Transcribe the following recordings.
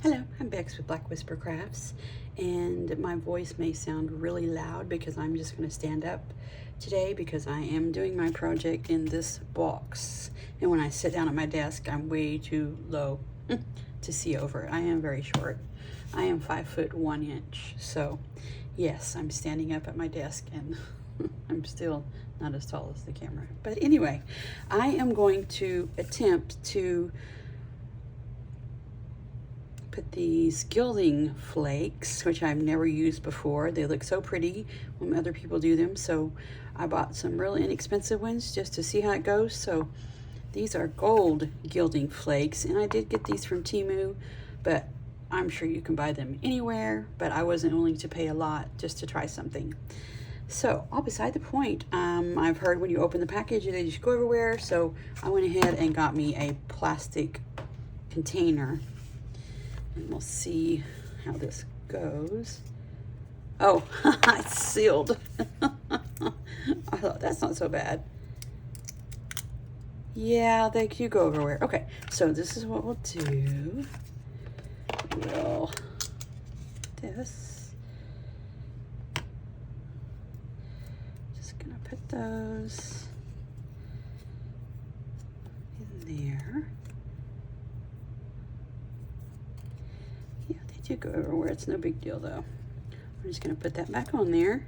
Hello, I'm Bex with Black Whisper Crafts, and my voice may sound really loud because I'm just going to stand up today because I am doing my project in this box. And when I sit down at my desk, I'm way too low to see over it. I am very short. I am 5'1", so yes, I'm standing up at my desk and I'm still not as tall as the camera. But anyway, I am going to attempt to put these Gilding Flakes, which I've never used before. They look so pretty when other people do them, so I bought some really inexpensive ones just to see how it goes. So these are gold Gilding Flakes, and I did get these from Temu, but I'm sure you can buy them anywhere, but I wasn't willing to pay a lot just to try something. So, all beside the point, I've heard when you open the package, they just go everywhere, so I went ahead and got me a plastic container. And we'll see how this goes. Oh, it's sealed. I thought that's not so bad. Yeah, they do go everywhere. Okay, so this is what we'll do. We'll this. Just gonna put those in there. To go everywhere. It's no big deal though. I'm just going to put that back on there,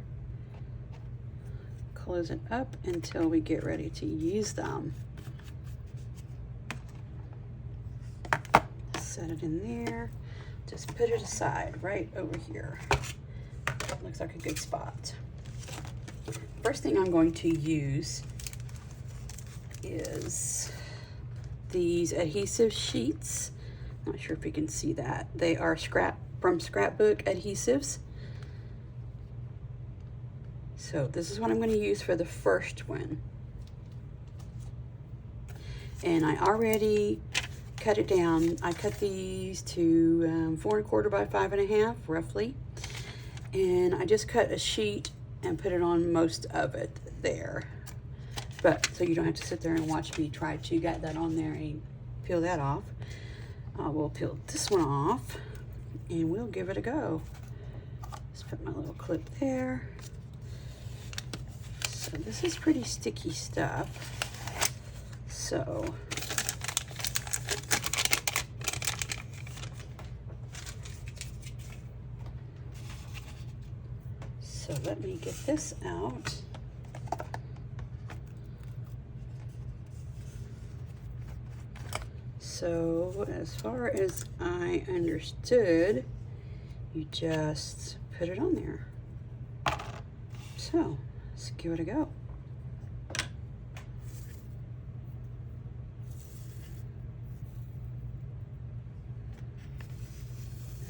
close it up until we get ready to use them. Set it in there, just put it aside right over here. Looks like a good spot. First thing I'm going to use is these adhesive sheets. Not sure if you can see that. They are from scrapbook adhesives. So this is what I'm going to use for the first one. And I already cut it down. I cut these to 4 1/4 by 5 1/2 roughly. And I just cut a sheet and put it on most of it there. But so you don't have to sit there and watch me try to get that on there and peel that off. We'll peel this one off and we'll give it a go. Just put my little clip there. So this is pretty sticky stuff. So let me get this out. So as far as I understood, you just put it on there. So let's give it a go.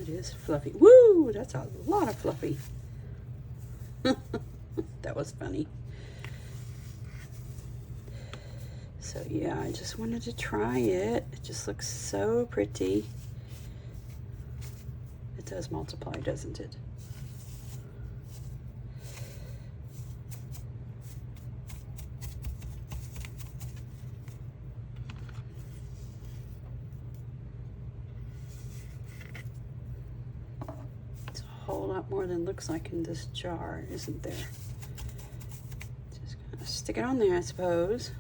It is fluffy. Woo! That's a lot of fluffy. That was funny. So yeah, I just wanted to try it. It just looks so pretty. It does multiply, doesn't it? It's a whole lot more than looks like in this jar, isn't there? Just gonna stick it on there, I suppose.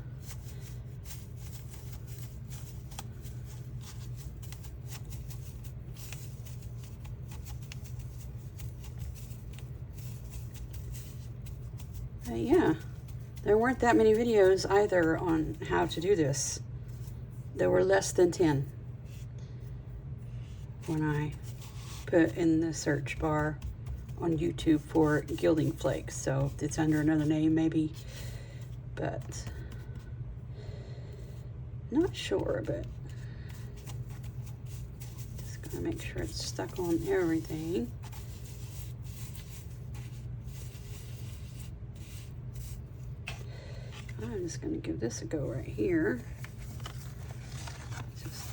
Yeah, there weren't that many videos either on how to do this. There were less than 10 when I put in the search bar on YouTube for Gilding Flakes. So it's under another name maybe, but not sure, but just gonna make sure it's stuck on everything. I'm just going to give this a go right here. Just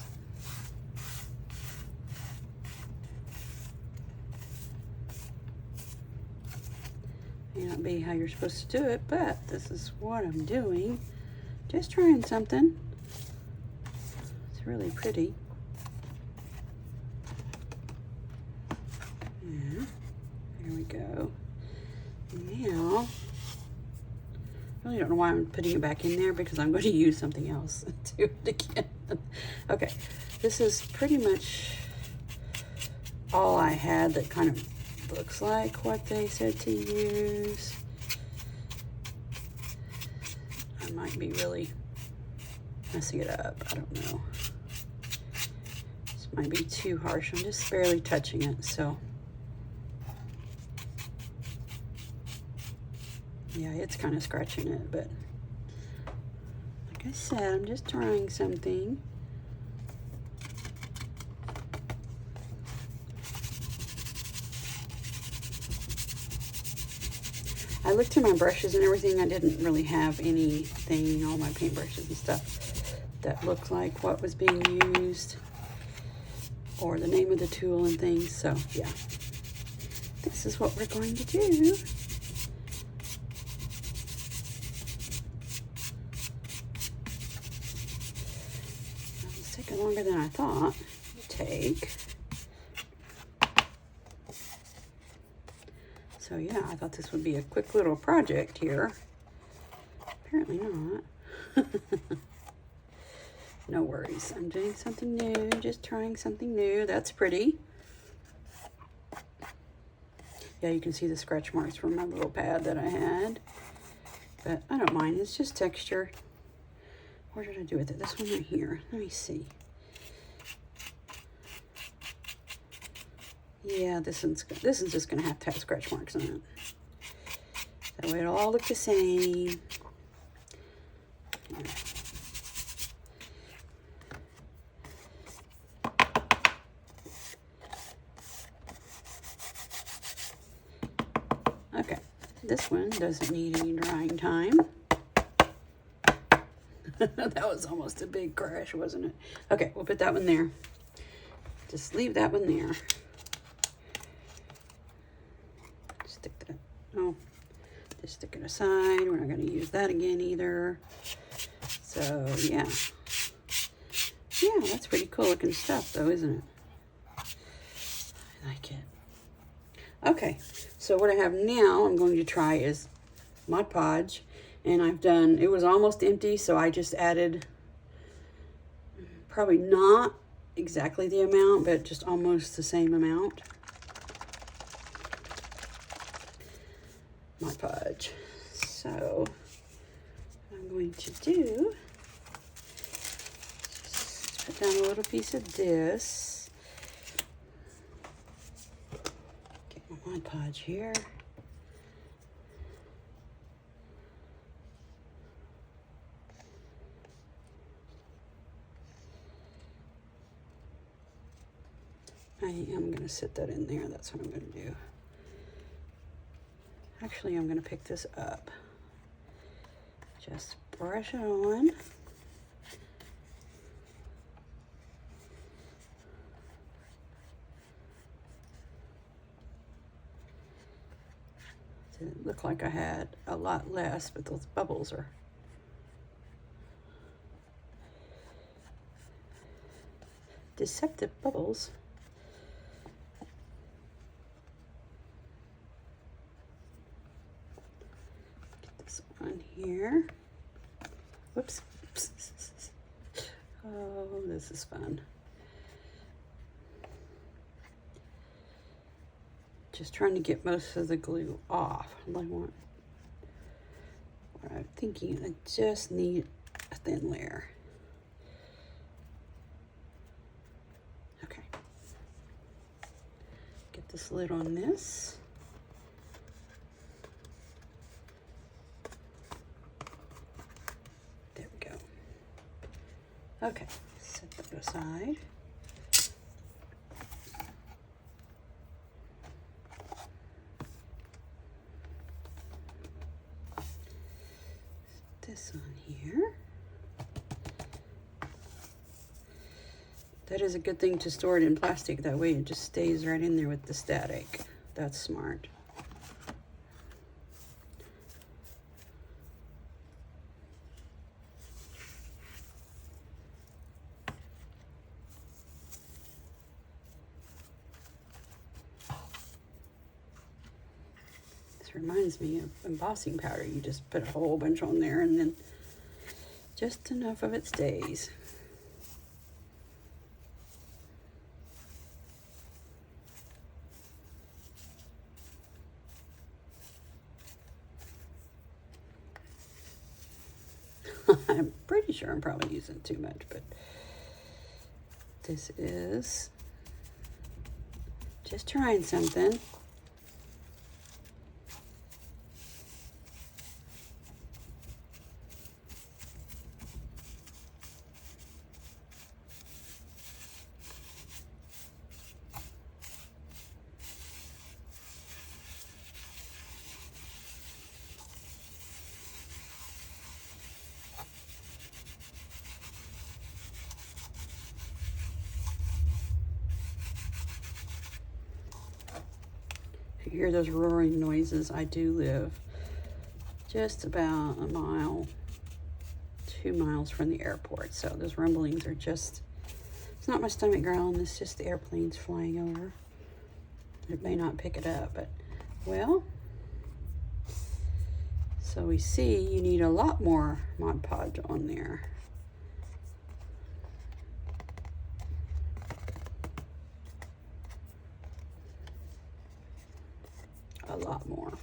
may not be how you're supposed to do it, but this is what I'm doing. Just trying something. It's really pretty. go. Now, I really don't know why I'm putting it back in there, because I'm going to use something else to do it again. Okay, this is pretty much all I had that kind of looks like what they said to use. I might be really messing it up, I don't know. This might be too harsh, I'm just barely touching it, so. Yeah, it's kind of scratching it, but like I said, I'm just trying something. I looked through my brushes and everything. I didn't really have anything, all my paintbrushes and stuff, that looked like what was being used or the name of the tool and things. So yeah, this is what we're going to do. It's taking longer than I thought to take. So yeah, I thought this would be a quick little project here. Apparently not. No worries. I'm doing something new, just trying something new. That's pretty. Yeah, you can see the scratch marks from my little pad that I had. But I don't mind, it's just texture. Where did I do with it? This one right here. Let me see. Yeah, this is just gonna have to have scratch marks on it. That way it'll all look the same. Okay, this one doesn't need any drying time. That was almost a big crash, wasn't it? Okay, we'll put that one there. Just leave that one there. Stick that, oh, just stick it aside. We're not going to use that again either. So, yeah. Yeah, that's pretty cool looking stuff though, isn't it? I like it. Okay, so what I have now I'm going to try is Mod Podge. And I've done, it was almost empty, so I just added probably not exactly the amount, but just almost the same amount. Mod Podge. So what I'm going to do, just put down a little piece of this. Get my Mod Podge here. I am going to sit that in there. That's what I'm going to do. Actually, I'm going to pick this up. Just brush it on. It looked like I had a lot less, but those bubbles are deceptive bubbles. On here. Whoops. Oh, this is fun. Just trying to get most of the glue off. I'm thinking I just need a thin layer. Okay. Get this lid on this. Okay, set that aside. This on here. That is a good thing to store it in plastic. That way it just stays right in there with the static. That's smart. This reminds me of embossing powder. You just put a whole bunch on there and then just enough of it stays. I'm pretty sure I'm probably using too much, but this is just trying something. If you hear those roaring noises, I do live just about a mile, 2 miles from the airport. So those rumblings are just, it's not my stomach growling, it's just the airplanes flying over. It may not pick it up, but, well, so we see you need a lot more Mod Podge on there. A lot more.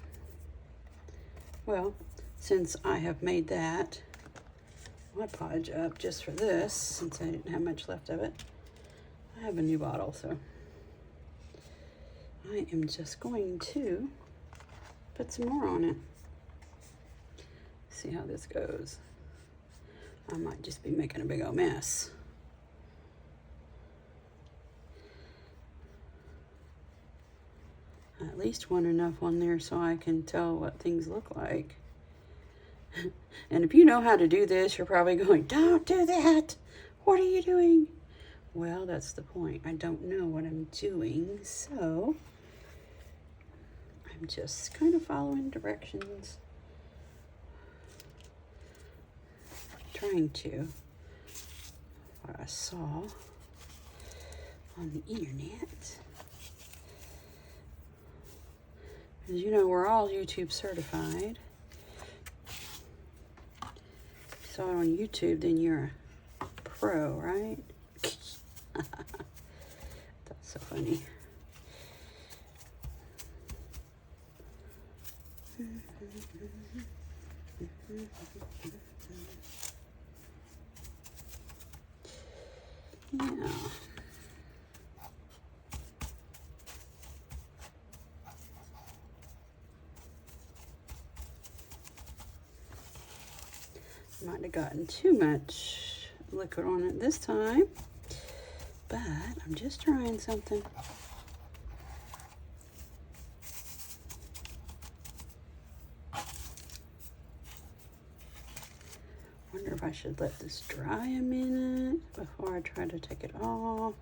Well, since I have made that Mod Podge up just for this, since I didn't have much left of it, I have a new bottle, so I am just going to put some more on it. See how this goes. I might just be making a big old mess. I at least want enough on there so I can tell what things look like. And if you know how to do this, you're probably going, don't do that. What are you doing? Well, that's the point. I don't know what I'm doing, so I'm just kind of following directions. Trying to, what I saw on the internet. As you know, we're all YouTube certified. If you saw it on YouTube, then you're a pro, right? That's so funny. Yeah. Might have gotten too much liquid on it this time, but I'm just trying something. Wonder if I should let this dry a minute before I try to take it off.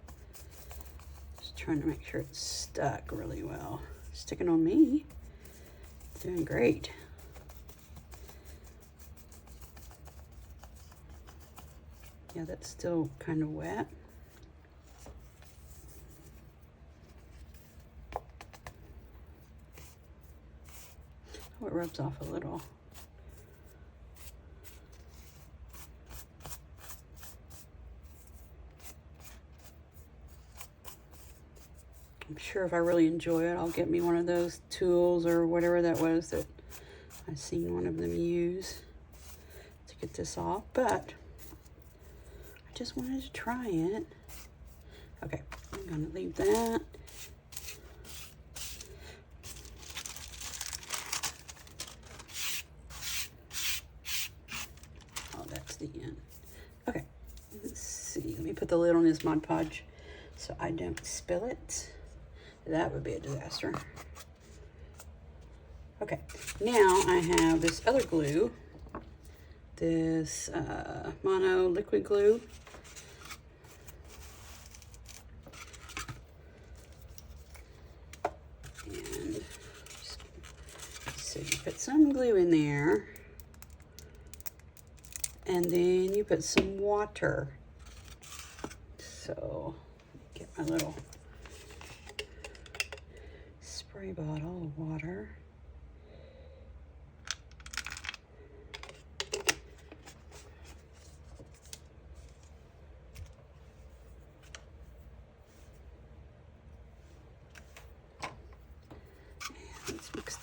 Just trying to make sure it's stuck really well. Sticking on me. Doing great. Yeah, that's still kind of wet. Oh, it rubs off a little. I'm sure if I really enjoy it, I'll get me one of those tools or whatever that was that I've seen one of them use to get this off, but I just wanted to try it. Okay, I'm gonna leave that. Oh, that's the end. Okay, let's see. Let me put the lid on this Mod Podge so I don't spill it. That would be a disaster. Okay, now I have this other glue, this mono liquid glue. And so you put some glue in there, and then you put some water. So get my little spray bottle of water.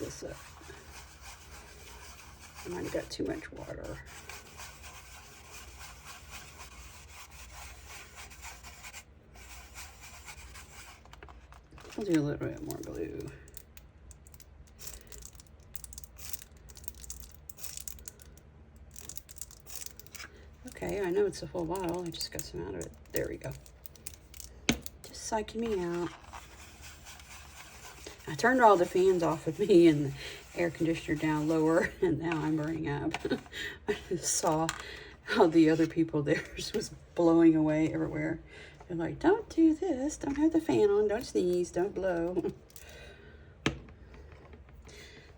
this up. I might have got too much water. I'll do a little bit more glue. Okay, I know it's a full bottle. I just got some out of it. There we go. Just psyching me out. I turned all the fans off of me and the air conditioner down lower, and now I'm burning up. I just saw how the other people theirs was blowing away everywhere. They're like, don't do this. Don't have the fan on. Don't sneeze. Don't blow.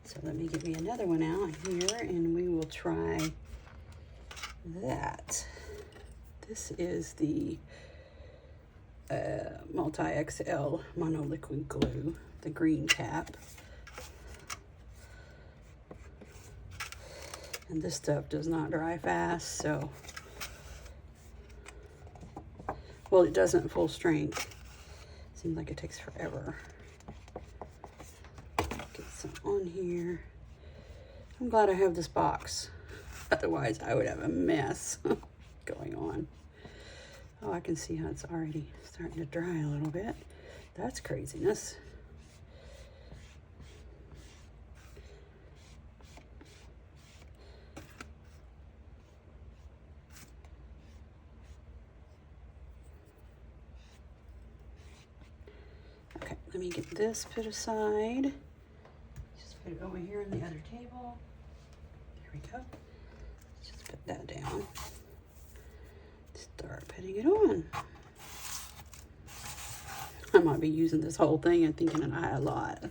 So let me give me another one out here, and we will try that. This is the multi-XL monoliquid glue, the green cap. And this stuff does not dry fast, so, well, it doesn't full strength. Seems like it takes forever. Get some on here. I'm glad I have this box. Otherwise, I would have a mess going on. Oh, I can see how it's already starting to dry a little bit. That's craziness. Okay, let me get this put aside. Just put it over here on the other table. There we go. Just put that down. Start putting it on. I might be using this whole thing and thinking that I had a lot.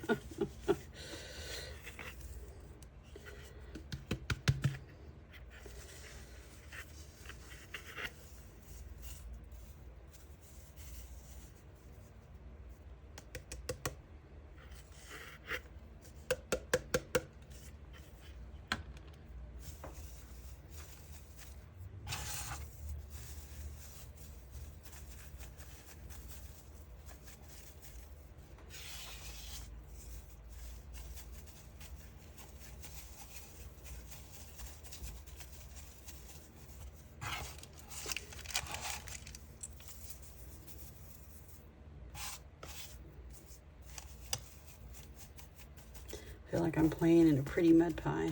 I feel like I'm playing in a pretty mud pie.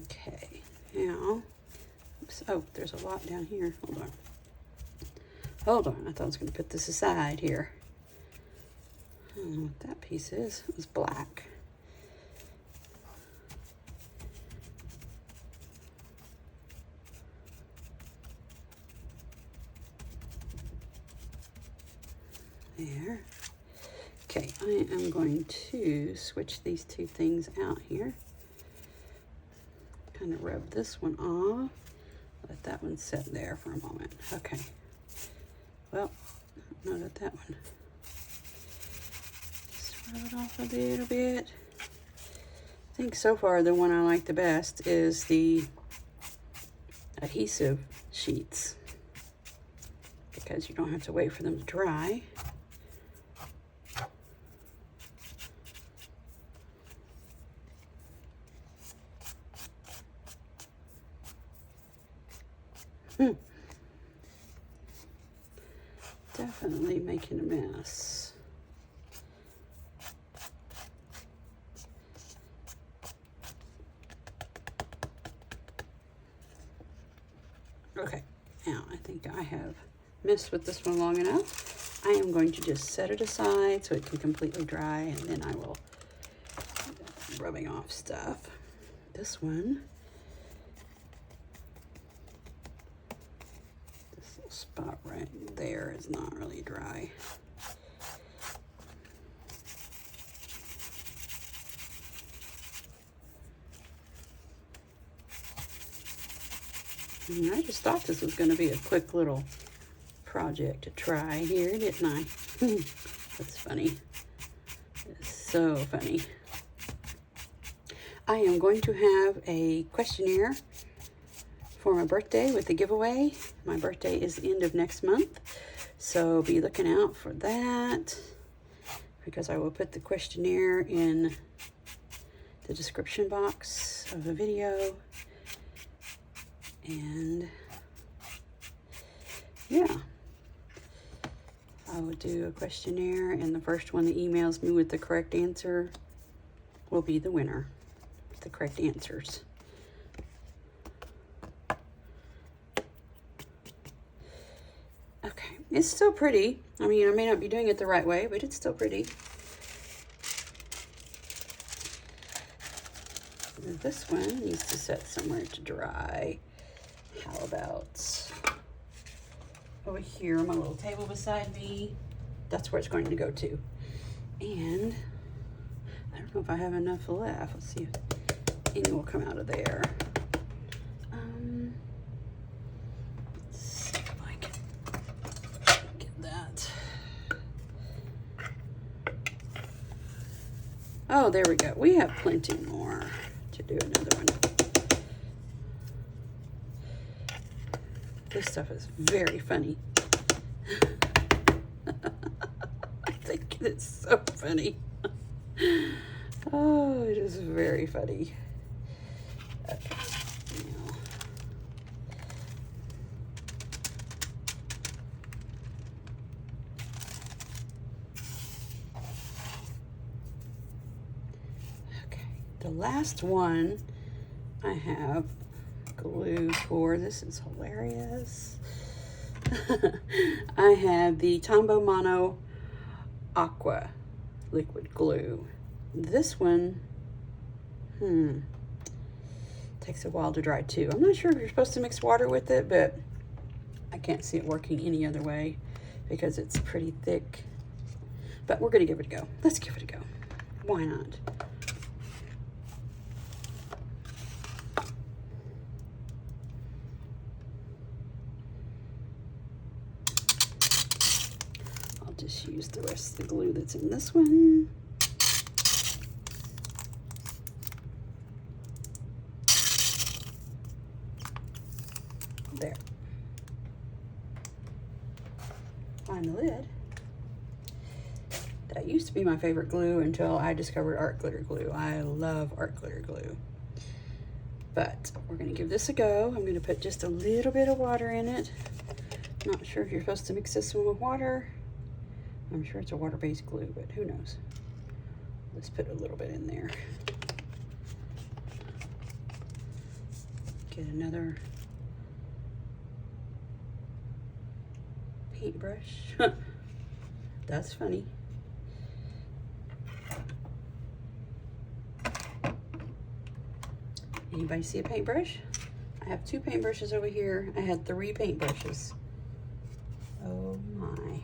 Okay, now, oops, oh, there's a lot down here. Hold on. Hold on, I thought I was going to put this aside here. I don't know what that piece is. It was black. There. Okay, I am going to switch these two things out here. Kind of rub this one off. Let that one sit there for a moment. Okay. Well, not at that one. Just rub it off a little bit. I think so far the one I like the best is the adhesive sheets, because you don't have to wait for them to dry. Definitely making a mess. Okay, now I think I have messed with this one long enough. I am going to just set it aside so it can completely dry, and then I will rubbing off stuff. This one, this little spot right there is not really dry. And I just thought this was going to be a quick little project to try here, didn't I? That's funny. It's so funny. I am going to have a questionnaire for my birthday with the giveaway. My birthday is the end of next month, so be looking out for that, because I will put the questionnaire in the description box of the video. And yeah, I will do a questionnaire, and the first one that emails me with the correct answer will be the winner with the correct answers. Okay, it's still pretty. I mean, I may not be doing it the right way, but it's still pretty. And this one needs to set somewhere to dry. How about over here on my little table beside me? That's where it's going to go to. And I don't know if I have enough left. Let's see if any will come out of there. Let's see if I can get that. Oh, there we go. We have plenty more to do another one. This stuff is very funny. I think it's so funny. Oh, it is very funny. Okay. Now. Okay, the last one I have glue for. This is hilarious. I have the Tombow Mono Aqua liquid glue. This one, takes a while to dry too. I'm not sure if you're supposed to mix water with it, but I can't see it working any other way because it's pretty thick. But we're gonna give it a go. Let's give it a go. Why not? Just use the rest of the glue that's in this one. There. Find the lid. That used to be my favorite glue until I discovered art glitter glue. I love art glitter glue. But we're gonna give this a go. I'm gonna put just a little bit of water in it. Not sure if you're supposed to mix this one with water. I'm sure it's a water-based glue, but who knows? Let's put a little bit in there. Get another paintbrush. That's funny. Anybody see a paintbrush? I have 2 paintbrushes over here. I had 3 paintbrushes. Oh my.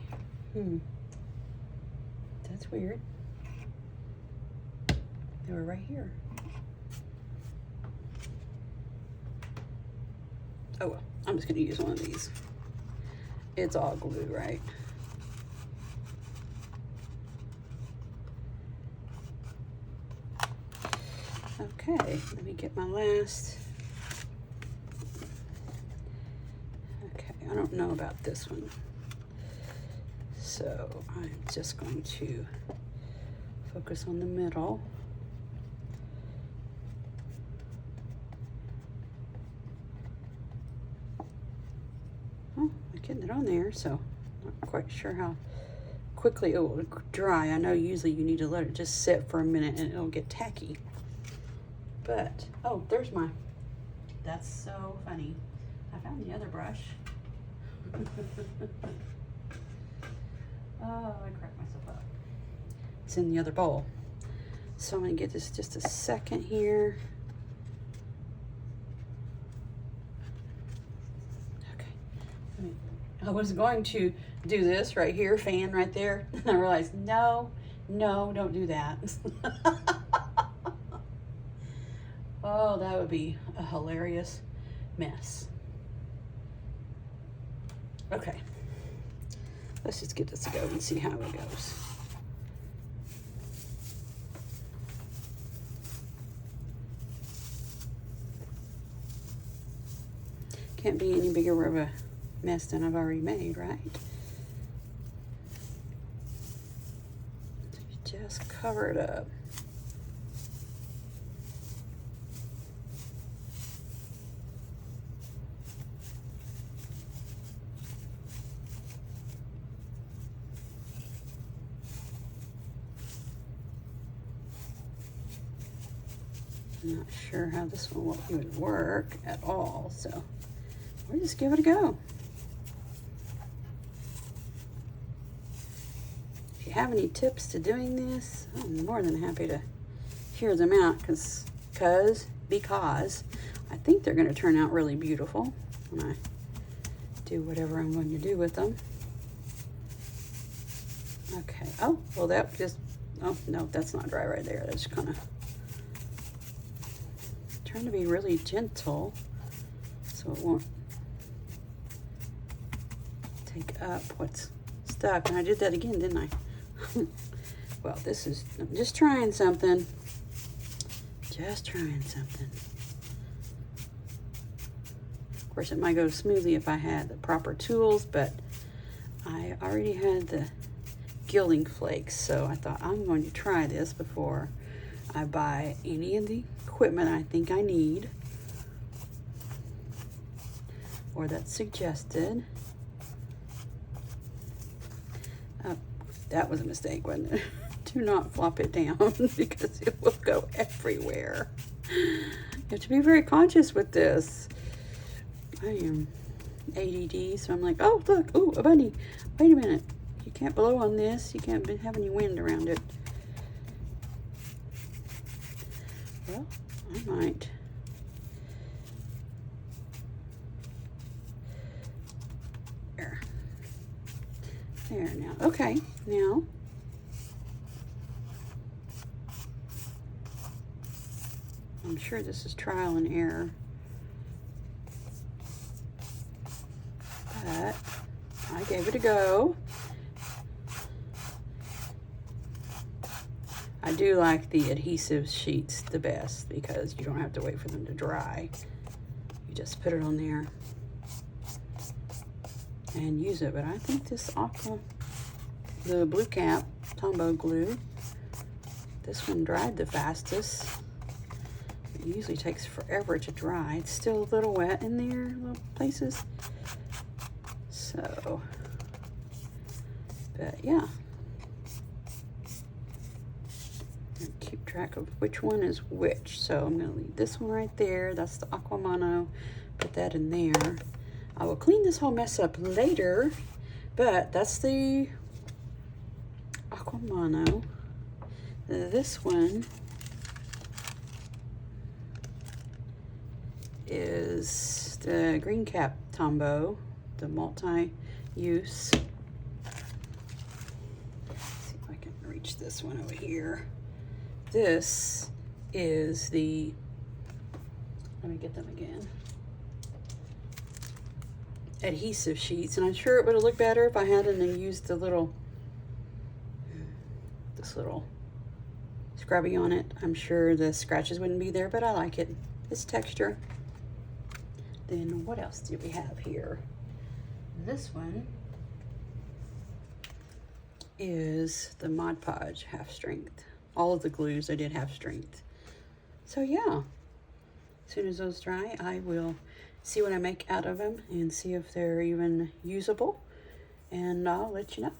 That's weird. They were right here. Oh well, I'm just gonna use one of these. It's all glue, right? Okay, let me get my last. Okay, I don't know about this one. So I'm just going to focus on the middle. Oh, I'm getting it on there, so not quite sure how quickly it will dry. I know usually you need to let it just sit for a minute and it'll get tacky. But, oh, there's my, that's so funny. I found the other brush. Oh, I cracked myself up. It's in the other bowl. So I'm gonna get this just a second here. Okay. I was going to do this right here, fan right there. And I realized, no, don't do that. Oh, that would be a hilarious mess. Okay. Let's just get this to go and see how it goes. Can't be any bigger of a mess than I've already made, right? Just cover it up. I'm not sure how this one would work at all, so we'll just give it a go. If you have any tips to doing this, I'm more than happy to hear them out because I think they're going to turn out really beautiful when I do whatever I'm going to do with them. Okay. Oh, well that just, oh no, that's not dry right there. That's kind of trying to be really gentle so it won't take up what's stuck. And I did that again, didn't I? Well, I'm just trying something. Just trying something. Of course, it might go smoothly if I had the proper tools, but I already had the Gilding Flakes, so I thought I'm going to try this before I buy any of the equipment I think I need or that's suggested. That was a mistake, wasn't it? Do not flop it down because it will go everywhere. You have to be very conscious with this. I am ADD, so I'm like, oh, look, ooh, a bunny. Wait a minute. You can't blow on this. You can't have any wind around it. Well, I might. There now. Okay, now. I'm sure this is trial and error. But I gave it a go. I do like the adhesive sheets the best because you don't have to wait for them to dry. You just put it on there and use it. But I think this the blue cap Tombow glue, this one dried the fastest. It usually takes forever to dry. It's still a little wet in there, little places. So, but yeah. Keep track of which one is which. So I'm going to leave this one right there. That's the Aqua Mono. Put that in there. I will clean this whole mess up later, but that's the Aqua Mono. This one is the green cap Tombow, the multi-use. See if I can reach this one over here. This is the, let me get them again, adhesive sheets, and I'm sure it would have looked better if I hadn't used this little scrubby on it. I'm sure the scratches wouldn't be there, but I like it. It's texture. Then what else do we have here? This one is the Mod Podge half strength. All of the glues I did half strength. So yeah, as soon as those dry, I will see what I make out of them and see if they're even usable. And I'll let you know.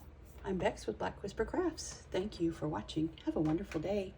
I'm Bex with Black Whisper Crafts. Thank you for watching. Have a wonderful day.